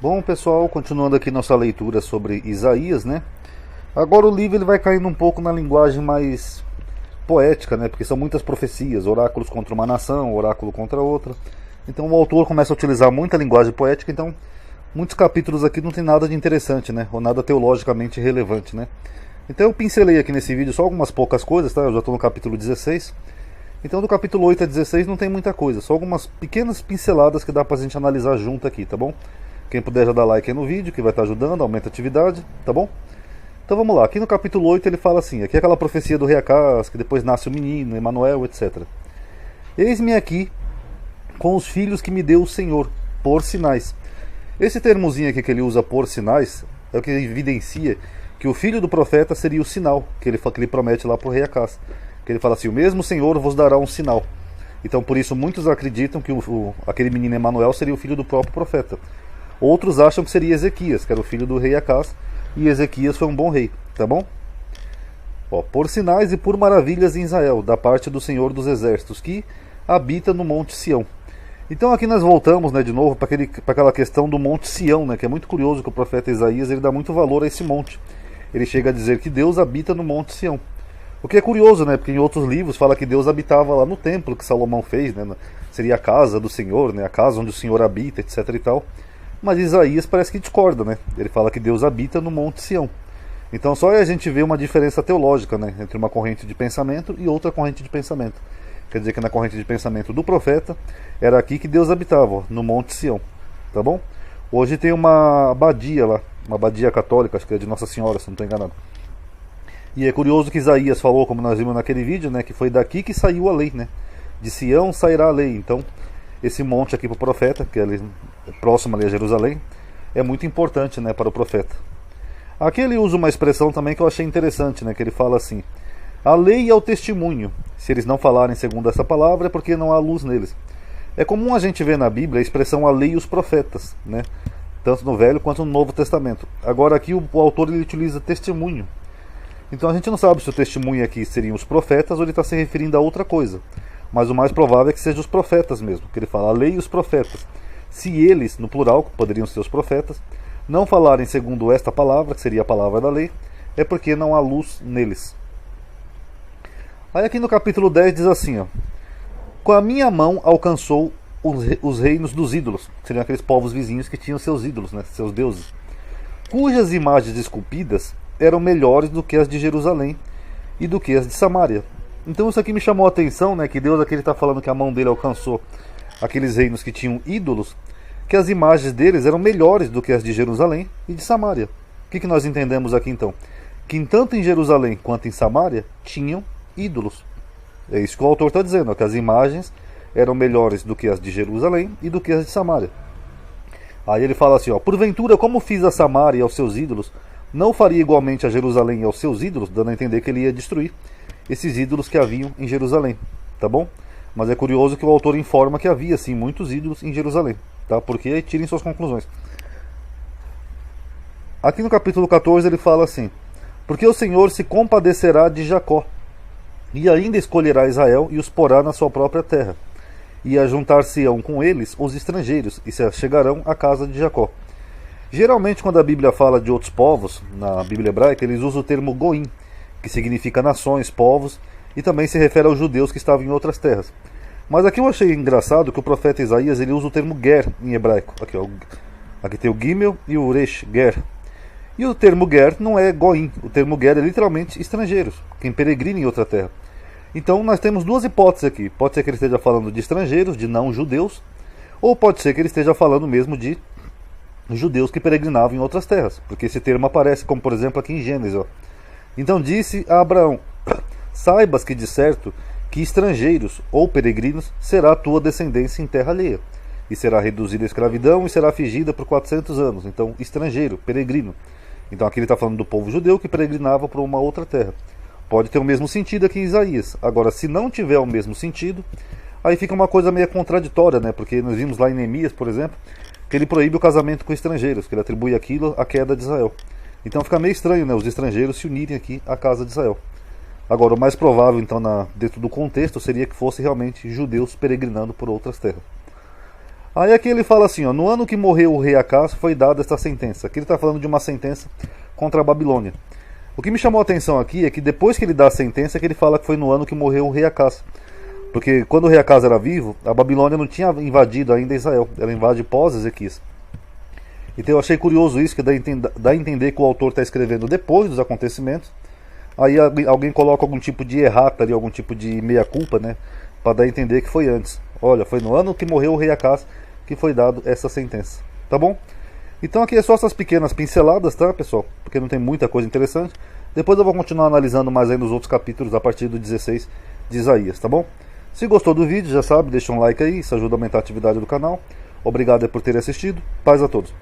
Bom, pessoal, continuando aqui nossa leitura sobre Isaías, né? Agora o livro ele vai caindo um pouco na linguagem mais poética, né? Porque são muitas profecias, oráculos contra uma nação, oráculo contra outra. Então o autor começa a utilizar muita linguagem poética, então muitos capítulos aqui não tem nada de interessante, né? Ou nada teologicamente relevante, né? Então eu pincelei aqui nesse vídeo só algumas poucas coisas, tá? Eu já estou no capítulo 16. Então do capítulo 8 a 16 não tem muita coisa, só algumas pequenas pinceladas que dá pra gente analisar junto aqui, tá bom? Quem puder já dá like aí no vídeo, que vai estar ajudando, aumenta a atividade, tá bom? Então vamos lá, aqui no capítulo 8 ele fala assim, aqui é aquela profecia do rei Acás, que depois nasce o menino, Emanuel, etc. Eis-me aqui com os filhos que me deu o Senhor, por sinais. Esse termozinho aqui que ele usa por sinais, é o que evidencia que o filho do profeta seria o sinal que ele promete lá para o rei Acás. Que ele fala assim, o mesmo Senhor vos dará um sinal. Então por isso muitos acreditam que aquele menino Emanuel seria o filho do próprio profeta. Outros acham que seria Ezequias, que era o filho do rei Acás, e Ezequias foi um bom rei, tá bom? Ó, por sinais e por maravilhas em Israel, da parte do Senhor dos Exércitos, que habita no Monte Sião. Então aqui nós voltamos, né, de novo para aquela questão do Monte Sião, né, que é muito curioso que o profeta Isaías ele dá muito valor a esse monte. Ele chega a dizer que Deus habita no Monte Sião. O que é curioso, né, porque em outros livros fala que Deus habitava lá no templo que Salomão fez, né, seria a casa do Senhor, né, a casa onde o Senhor habita, etc e tal. Mas Isaías parece que discorda, né? Ele fala que Deus habita no Monte Sião. Então só aí a gente vê uma diferença teológica, né? Entre uma corrente de pensamento e outra corrente de pensamento. Quer dizer que na corrente de pensamento do profeta, era aqui que Deus habitava, ó, no Monte Sião. Tá bom? Hoje tem uma abadia lá, uma abadia católica, acho que é de Nossa Senhora, se não estou enganado. E é curioso que Isaías falou, como nós vimos naquele vídeo, né? Que foi daqui que saiu a lei, né? De Sião sairá a lei. Então esse monte aqui para o profeta, que é ali, próximo ali a Jerusalém, é muito importante, né, para o profeta. Aqui ele usa uma expressão também que eu achei interessante, né, que ele fala assim, a lei é o testemunho, se eles não falarem segundo essa palavra é porque não há luz neles. É comum a gente ver na Bíblia a expressão a lei e os profetas, né, tanto no Velho quanto no Novo Testamento. Agora aqui o autor ele utiliza testemunho. Então a gente não sabe se o testemunho aqui seriam os profetas ou ele está se referindo a outra coisa. Mas o mais provável é que sejam os profetas mesmo, que ele fala a lei e os profetas. Se eles, no plural, poderiam ser os profetas, não falarem segundo esta palavra, que seria a palavra da lei, é porque não há luz neles. Aí aqui no capítulo 10 diz assim, ó, com a minha mão alcançou os reinos dos ídolos, que seriam aqueles povos vizinhos que tinham seus ídolos, né, seus deuses, cujas imagens esculpidas eram melhores do que as de Jerusalém e do que as de Samaria. Então isso aqui me chamou a atenção, né, que Deus aqui está falando que a mão dele alcançou aqueles reinos que tinham ídolos, que as imagens deles eram melhores do que as de Jerusalém e de Samaria. O que nós entendemos aqui então? Que tanto em Jerusalém quanto em Samaria tinham ídolos. É isso que o autor está dizendo, ó, que as imagens eram melhores do que as de Jerusalém e do que as de Samaria. Aí ele fala assim, ó, porventura como fiz a Samaria e aos seus ídolos, não faria igualmente a Jerusalém e aos seus ídolos, dando a entender que ele ia destruir esses ídolos que haviam em Jerusalém, tá bom? Mas é curioso que o autor informa que havia sim muitos ídolos em Jerusalém, tá? Porque aí tirem suas conclusões. Aqui no capítulo 14 ele fala assim, porque o Senhor se compadecerá de Jacó, e ainda escolherá Israel e os porá na sua própria terra, e ajuntar-se-ão com eles os estrangeiros, e se chegarão à casa de Jacó. Geralmente quando a Bíblia fala de outros povos, na Bíblia hebraica, eles usam o termo goim, que significa nações, povos, e também se refere aos judeus que estavam em outras terras. Mas aqui eu achei engraçado que o profeta Isaías ele usa o termo ger em hebraico. Aqui, ó, aqui tem o gimel e o resh, ger. E o termo ger não é goim, o termo ger é literalmente estrangeiros, quem peregrina em outra terra. Então nós temos duas hipóteses aqui. Pode ser que ele esteja falando de estrangeiros, de não judeus, ou pode ser que ele esteja falando mesmo de judeus que peregrinavam em outras terras, porque esse termo aparece como por exemplo aqui em Gênesis, ó. Então disse a Abraão, saibas que de certo que estrangeiros ou peregrinos será a tua descendência em terra alheia, e será reduzida à escravidão e será afligida por 400 anos. Então estrangeiro, peregrino. Então aqui ele está falando do povo judeu que peregrinava para uma outra terra. Pode ter o mesmo sentido aqui em Isaías. Agora se não tiver o mesmo sentido, aí fica uma coisa meio contraditória, né? Porque nós vimos lá em Neemias, por exemplo, que ele proíbe o casamento com estrangeiros, que ele atribui aquilo à queda de Israel. Então fica meio estranho, né, os estrangeiros se unirem aqui à casa de Israel. Agora, o mais provável, então, dentro do contexto, seria que fosse realmente judeus peregrinando por outras terras. Aí aqui ele fala assim, ó, no ano que morreu o rei Acás foi dada esta sentença. Aqui ele está falando de uma sentença contra a Babilônia. O que me chamou a atenção aqui é que depois que ele dá a sentença, é que ele fala que foi no ano que morreu o rei Acás. Porque quando o rei Acás era vivo, a Babilônia não tinha invadido ainda Israel. Ela invade pós Ezequias. Então eu achei curioso isso, que dá a entender que o autor está escrevendo depois dos acontecimentos. Aí alguém coloca algum tipo de errata ali, algum tipo de meia-culpa, né? Para dar a entender que foi antes. Olha, foi no ano que morreu o rei Acás que foi dado essa sentença. Tá bom? Então aqui é só essas pequenas pinceladas, tá, pessoal? Porque não tem muita coisa interessante. Depois eu vou continuar analisando mais aí nos outros capítulos a partir do 16 de Isaías, tá bom? Se gostou do vídeo, já sabe, deixa um like aí, isso ajuda a aumentar a atividade do canal. Obrigado por ter assistido. Paz a todos.